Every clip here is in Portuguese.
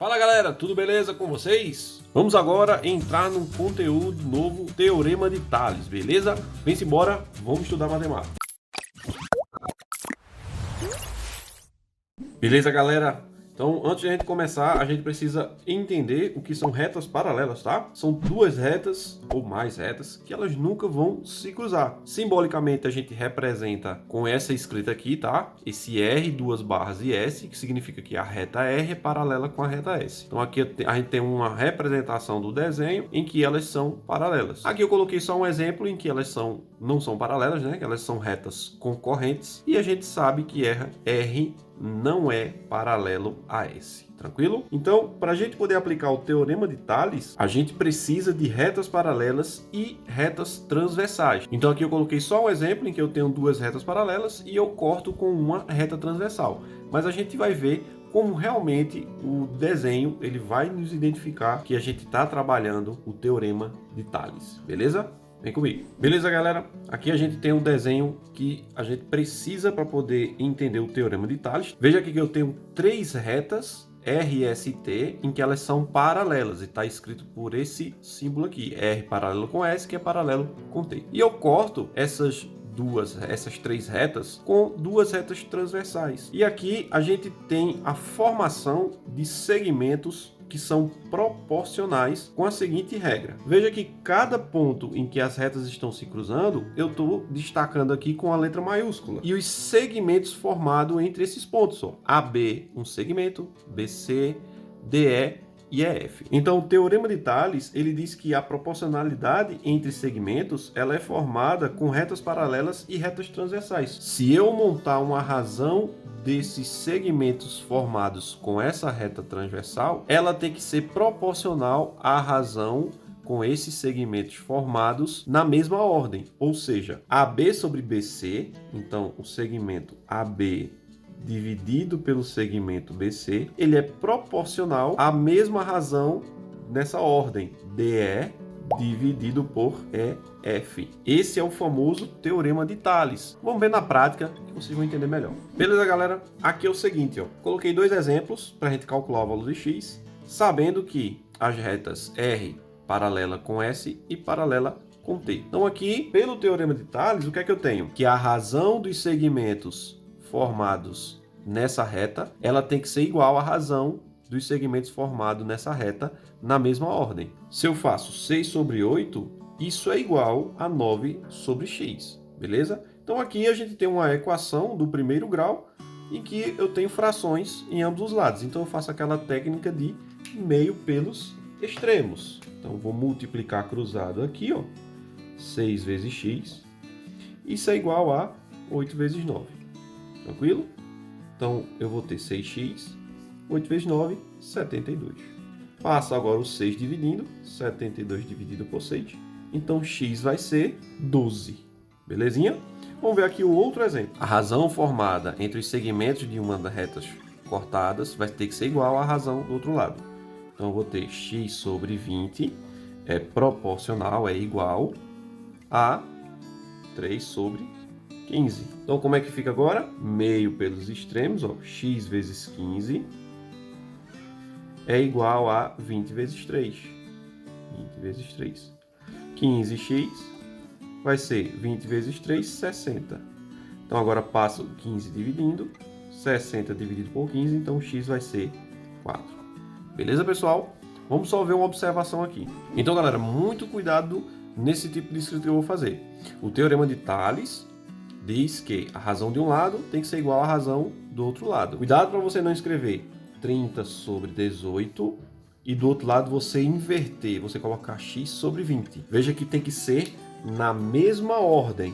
Fala galera, tudo beleza com vocês? Vamos agora entrar num conteúdo novo, Teorema de Tales, beleza? Vem-se embora, vamos estudar matemática. Beleza, galera? Então, antes de a gente começar, a gente precisa entender o que são retas paralelas, tá? São duas retas ou mais retas que elas nunca vão se cruzar. Simbolicamente, a gente representa com essa escrita aqui, tá? Esse R, duas barras e S, que significa que a reta R é paralela com a reta S. Então, aqui a gente tem uma representação do desenho em que elas são paralelas. Aqui eu coloquei só um exemplo em que elas não são paralelas, né? Que elas são retas concorrentes e a gente sabe que R não é paralelo a S. Tranquilo? Então, para a gente poder aplicar o Teorema de Tales, a gente precisa de retas paralelas e retas transversais. Então, aqui eu coloquei só um exemplo em que eu tenho duas retas paralelas e eu corto com uma reta transversal. Mas a gente vai ver como realmente o desenho ele vai nos identificar que a gente está trabalhando o Teorema de Tales. Beleza? Vem comigo. Beleza, galera? Aqui a gente tem um desenho que a gente precisa para poder entender o Teorema de Tales. Veja aqui que eu tenho três retas R, S e T, em que elas são paralelas, e está escrito por esse símbolo aqui, R paralelo com S, que é paralelo com T. E eu corto essas três retas com duas retas transversais. E aqui a gente tem a formação de segmentos que são proporcionais com a seguinte regra. Veja que cada ponto em que as retas estão se cruzando, eu estou destacando aqui com a letra maiúscula. E os segmentos formados entre esses pontos, ó. AB, um segmento, BC, DE e EF. Então, o Teorema de Tales, ele diz que a proporcionalidade entre segmentos, ela é formada com retas paralelas e retas transversais. Se eu montar uma razão desses segmentos formados com essa reta transversal, ela tem que ser proporcional à razão com esses segmentos formados na mesma ordem, ou seja, AB sobre BC, então o segmento AB dividido pelo segmento BC, ele é proporcional à mesma razão nessa ordem, DE dividido por EF. Esse é o famoso Teorema de Tales. Vamos ver na prática que vocês vão entender melhor. Beleza, galera? Aqui é o seguinte, ó. Coloquei dois exemplos para a gente calcular o valor de x, sabendo que as retas R paralela com S e paralela com T. Então aqui, pelo Teorema de Tales, o que é que eu tenho? Que a razão dos segmentos formados nessa reta, ela tem que ser igual à razão dos segmentos formados nessa reta na mesma ordem. Se eu faço 6 sobre 8, isso é igual a 9 sobre x, beleza? Então aqui a gente tem uma equação do primeiro grau em que eu tenho frações em ambos os lados. Então eu faço aquela técnica de meio pelos extremos. Então eu vou multiplicar cruzado aqui, ó, 6 vezes x. Isso é igual a 8 vezes 9. Tranquilo? Então eu vou ter 6x, 8 vezes 9, 72. Passo agora o 6 dividindo, 72 dividido por 6. Então x vai ser 12. Belezinha? Vamos ver aqui o outro exemplo. A razão formada entre os segmentos de uma das retas cortadas vai ter que ser igual à razão do outro lado. Então eu vou ter x sobre 20 é proporcional, é igual a 3 sobre 15. Então como é que fica agora? Meio pelos extremos, ó, x vezes 15 é igual a 20 vezes 3. 20 vezes 3. 15x vai ser 20 vezes 3, 60. Então agora passo 15 dividindo, 60 dividido por 15, então x vai ser 4. Beleza, pessoal? Vamos só ver uma observação aqui. Então, galera, muito cuidado nesse tipo de escrita que eu vou fazer. O Teorema de Tales diz que a razão de um lado tem que ser igual à razão do outro lado. Cuidado para você não escrever 30 sobre 18 e do outro lado você inverter, você colocar x sobre 20. Veja que tem que ser na mesma ordem.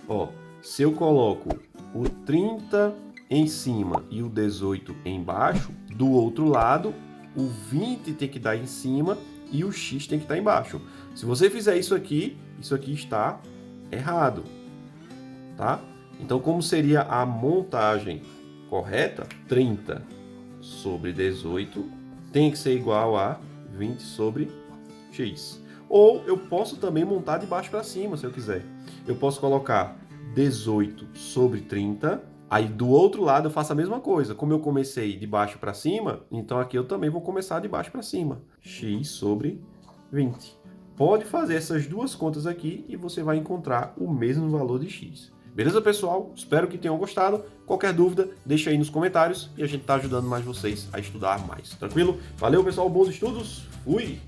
Ó, se eu coloco o 30 em cima e o 18 embaixo, do outro lado o 20 tem que dar em cima e o x tem que estar embaixo. Se você fizer isso aqui está errado, tá? Então, como seria a montagem correta? 30 sobre 18 tem que ser igual a 20 sobre x. Ou eu posso também montar de baixo para cima, se eu quiser. Eu posso colocar 18 sobre 30 Aí do outro lado eu faço a mesma coisa. Como eu comecei de baixo para cima, então aqui eu também vou começar de baixo para cima. X sobre 20. Pode fazer essas duas contas aqui e você vai encontrar o mesmo valor de x. Beleza, pessoal? Espero que tenham gostado. Qualquer dúvida, deixa aí nos comentários e a gente tá ajudando mais vocês a estudar mais. Tranquilo? Valeu, pessoal. Bons estudos. Fui!